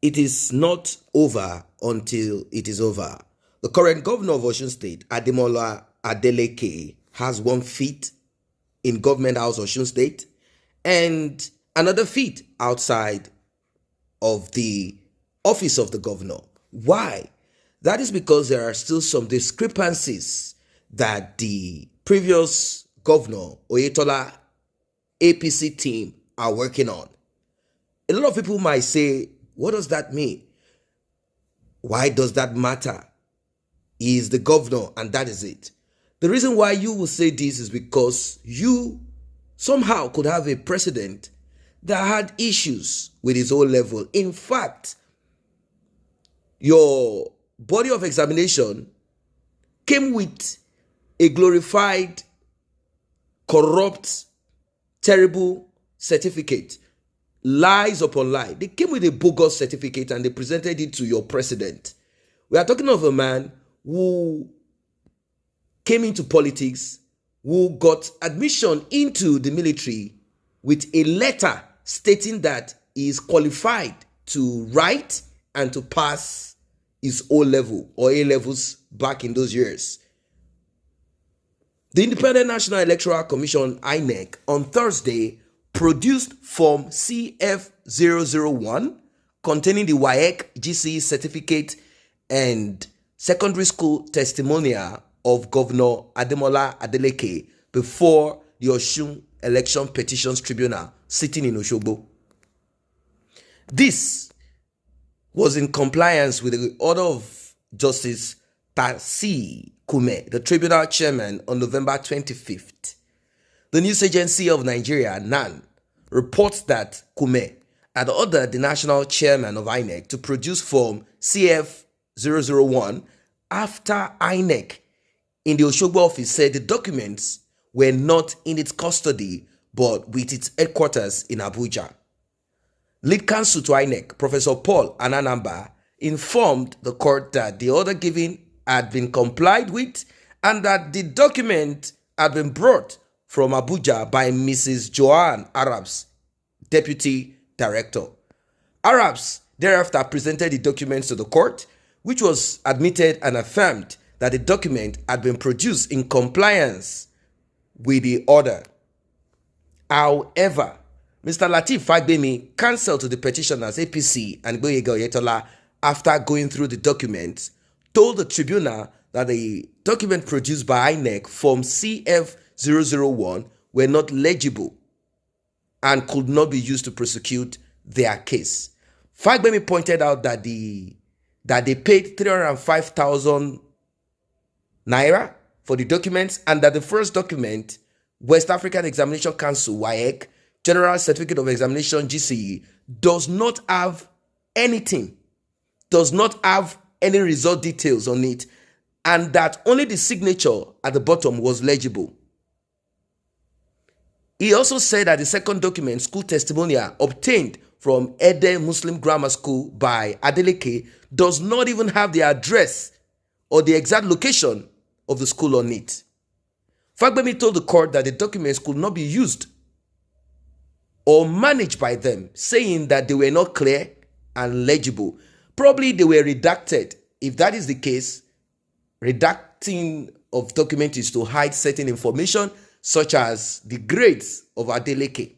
it is not over until it is over. The current governor of Osun State, Ademola Adeleke, has 1 feet in Government House Osun State and another feet outside of the office of the governor. Why? That is because there are still some discrepancies that the previous governor, Oyetola APC team, are working on. A lot of people might say, what does that mean? Why does that matter? He is the governor and that is it. The reason why you will say this is because you somehow could have a president that had issues with his own level. In fact, your body of examination came with a glorified, corrupt, terrible certificate. Lies upon lie. They came with a bogus certificate and they presented it to your president. We are talking of a man who came into politics, who got admission into the military with a letter stating that he is qualified to write and to pass his O level or A levels back in those years. The Independent National Electoral Commission, INEC, on Thursday produced Form CF001 containing the WAEC GCE certificate and secondary school testimonial of Governor Ademola Adeleke before the Osun Election Petitions Tribunal sitting in Osogbo. This was in compliance with the order of Justice Tasi Kume, the tribunal chairman, on November 25th. The news agency of Nigeria, NAN, reports that Kume had ordered the national chairman of INEC to produce Form CF001 after INEC in the Osogbo office said the documents were not in its custody but with its headquarters in Abuja. Lead counsel to INEC, Professor Paul Ananamba, informed the court that the order given had been complied with and that the document had been brought from Abuja by Mrs. Joanne Arabs, Deputy Director. Arabs thereafter presented the documents to the court, which was admitted and affirmed that the document had been produced in compliance with the order. However, Mr. Lateef Fagbemi, counsel to the petitioners APC and Gboyega Oyetola, after going through the documents, told the tribunal that the document produced by INEC, Form CF001, were not legible and could not be used to prosecute their case. Fagbemi pointed out that they paid 305,000 naira for the documents and that the first document, West African Examination Council, WAEC, General Certificate of Examination, GCE, does not have anything, does not have any result details on it, and that only the signature at the bottom was legible. He also said that the second document, school testimonial obtained from Ede Muslim Grammar School by Adeleke, does not even have the address or the exact location of the school on it. Fagbemi told the court that the documents could not be used or managed by them, saying that they were not clear and legible. Probably they were redacted. If that is the case, redacting of documents is to hide certain information, such as the grades of Adeleke.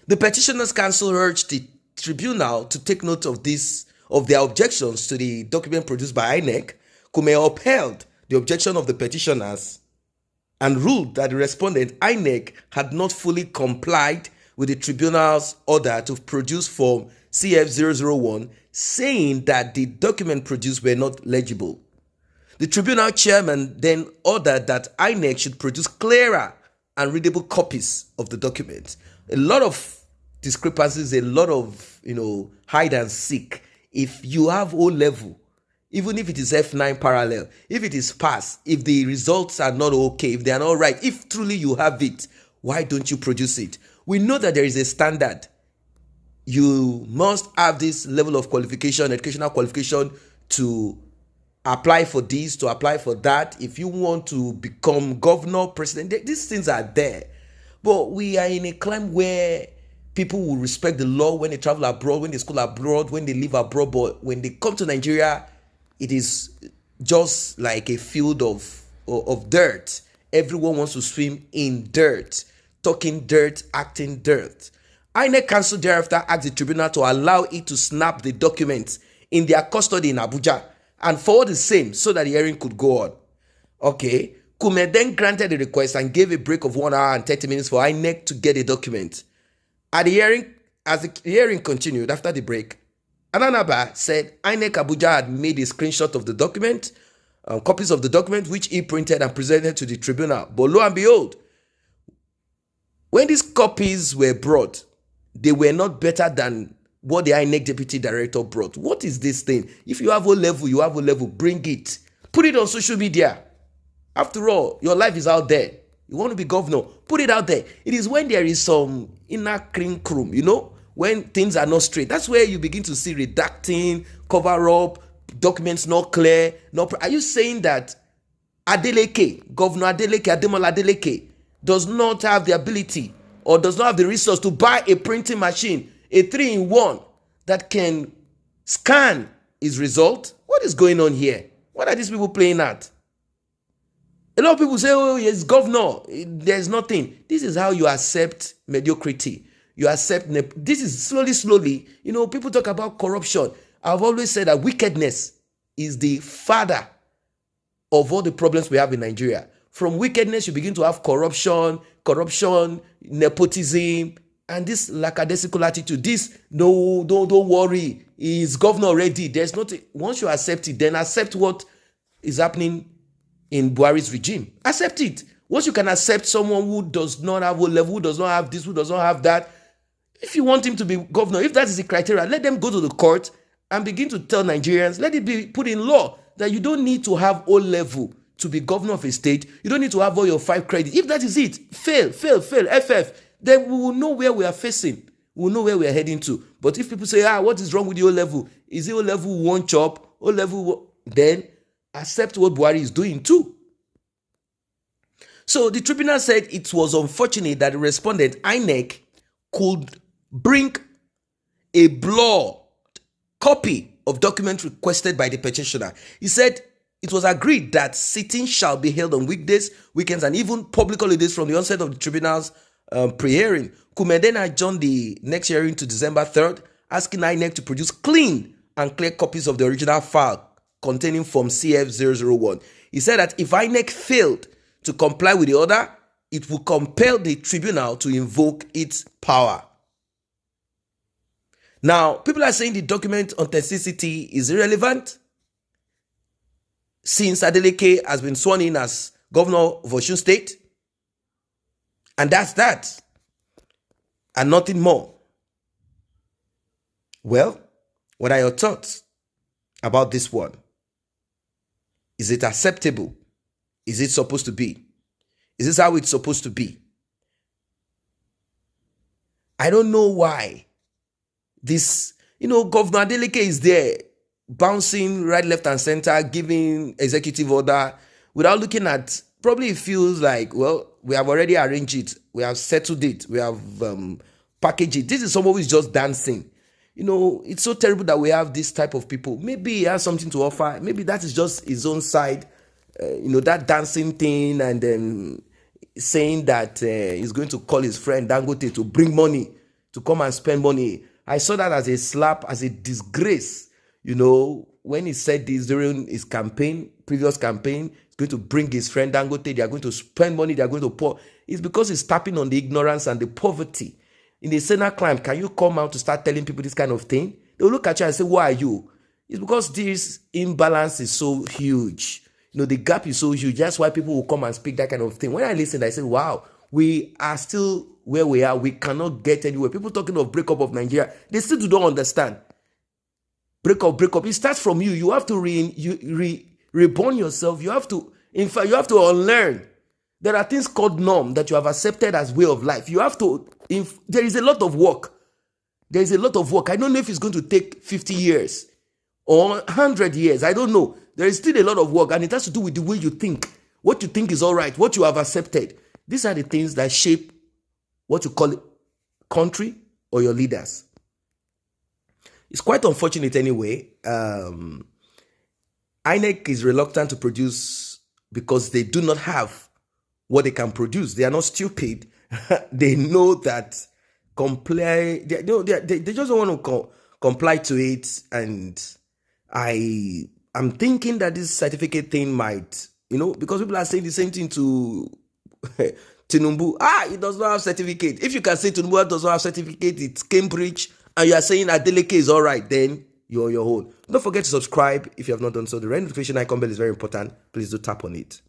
The Petitioners' Council urged the tribunal to take note of their objections to the document produced by INEC. Kume upheld the objection of the petitioners and ruled that the respondent, INEC, had not fully complied with the tribunal's order to produce Form CF001, saying that the document produced were not legible. The tribunal chairman then ordered that INEC should produce clearer and readable copies of the document. A lot of discrepancies, a lot of, hide and seek. If you have O level, even if it is F9 parallel, if it is pass, if the results are not okay, if they are not right, if truly you have it, why don't you produce it? We know that there is a standard. You must have this level of qualification, educational qualification, to apply for this, to apply for that. If you want to become governor, president, these things are there. But we are in a climate where People will respect the law when they travel abroad, when they school abroad, when they live abroad. But when they come to Nigeria, it is just like a field of dirt. Everyone wants to swim in dirt, talking dirt, acting dirt. INEC Council thereafter asked the tribunal to allow it to snap the documents in their custody in Abuja and forward the same so that the hearing could go on. Okay, Kume then granted the request and gave a break of 1 hour and 30 minutes for INEC to get a document. At the hearing, as the hearing continued after the break, Ananaba said INEC Abuja had made a screenshot of the document, copies of the document, which he printed and presented to the tribunal. But lo and behold, when these copies were brought, they were not better than what the INEC deputy director brought. What is this thing? If you have a level, you have a level, bring it. Put it on social media. After all, your life is out there. You want to be governor, put it out there. It is when there is some inner crinkrum, when things are not straight. That's where you begin to see redacting, cover up, documents not clear. Are you saying that Adeleke, Governor Adeleke, Ademola Adeleke, does not have the ability or does not have the resource to buy a printing machine, a 3-in-1 that can scan his result? What is going on here? What are these people playing at? A lot of people say, oh, yes, governor, there's nothing. This is how you accept mediocrity. You accept, this is slowly, people talk about corruption. I've always said that wickedness is the father of all the problems we have in Nigeria. From wickedness, you begin to have corruption, nepotism, and this lackadaisical attitude. This, no, don't worry, he's governor already. There's nothing. Once you accept it, then accept what is happening in Buhari's regime. Accept it. Once you can accept someone who does not have a level, who does not have this, who does not have that, if you want him to be governor, if that is the criteria, let them go to the court and begin to tell Nigerians, let it be put in law that you don't need to have O level to be governor of a state. You don't need to have all your 5 credits. If that is it, fail, FF, then we will know where we are facing. We will know where we are heading to. But if people say, what is wrong with the O level? Is it O level one chop? O level, then accept what Buhari is doing too. So the tribunal said it was unfortunate that the respondent, INEC, could bring a blurred copy of document requested by the petitioner. He said it was agreed that sittings shall be held on weekdays, weekends, and even public holidays from the onset of the tribunal's pre-hearing. Kume then adjourned the next hearing to December 3rd, asking INEC to produce clean and clear copies of the original file containing Form CF001. He said that if INEC failed to comply with the order, it will compel the tribunal to invoke its power. Now, people are saying the document authenticity is irrelevant since Adeleke has been sworn in as governor of Osun State. And that's that. And nothing more. Well, what are your thoughts about this one? Is it acceptable? Is it supposed to be? Is this how it's supposed to be? I don't know why this, Governor Adeleke is there bouncing right, left, and center, giving executive order without looking at, probably it feels like, well, we have already arranged it. We have settled it. We have packaged it. This is someone who is just dancing. It's so terrible that we have this type of people. Maybe he has something to offer. Maybe that is just his own side. That dancing thing, and then saying that he's going to call his friend Dangote to bring money, to come and spend money. I saw that as a slap, as a disgrace. When he said this during his previous campaign, he's going to bring his friend Dangote, they are going to spend money, they are going to pour. It's because he's tapping on the ignorance and the poverty. In the Senate climb, can you come out to start telling people this kind of thing? They'll look at you and say, why are you? It's because this imbalance is so huge. The gap is so huge. That's why people will come and speak that kind of thing. When I listen, I say, wow, we are still where we are. We cannot get anywhere. People talking of breakup of Nigeria, they still don't understand. Breakup. It starts from you. You have to reborn yourself. You have to, in fact, you have to unlearn. There are things called norm that you have accepted as way of life. You have to, there is a lot of work. There is a lot of work. I don't know if it's going to take 50 years or 100 years. I don't know. There is still a lot of work, and it has to do with the way you think. What you think is all right, what you have accepted. These are the things that shape what you call it, country or your leaders. It's quite unfortunate anyway. INEC is reluctant to produce because they do not have what they can produce. They are not stupid. They know that comply. They just don't want to comply to it. And I'm thinking that this certificate thing might, because people are saying the same thing to Tinubu. It does not have certificate. If you can say Tinubu does not have certificate, it's Cambridge, and you are saying Adeleke is all right, then you're on your own. Don't forget to subscribe if you have not done so. The red notification icon bell is very important. Please do tap on it.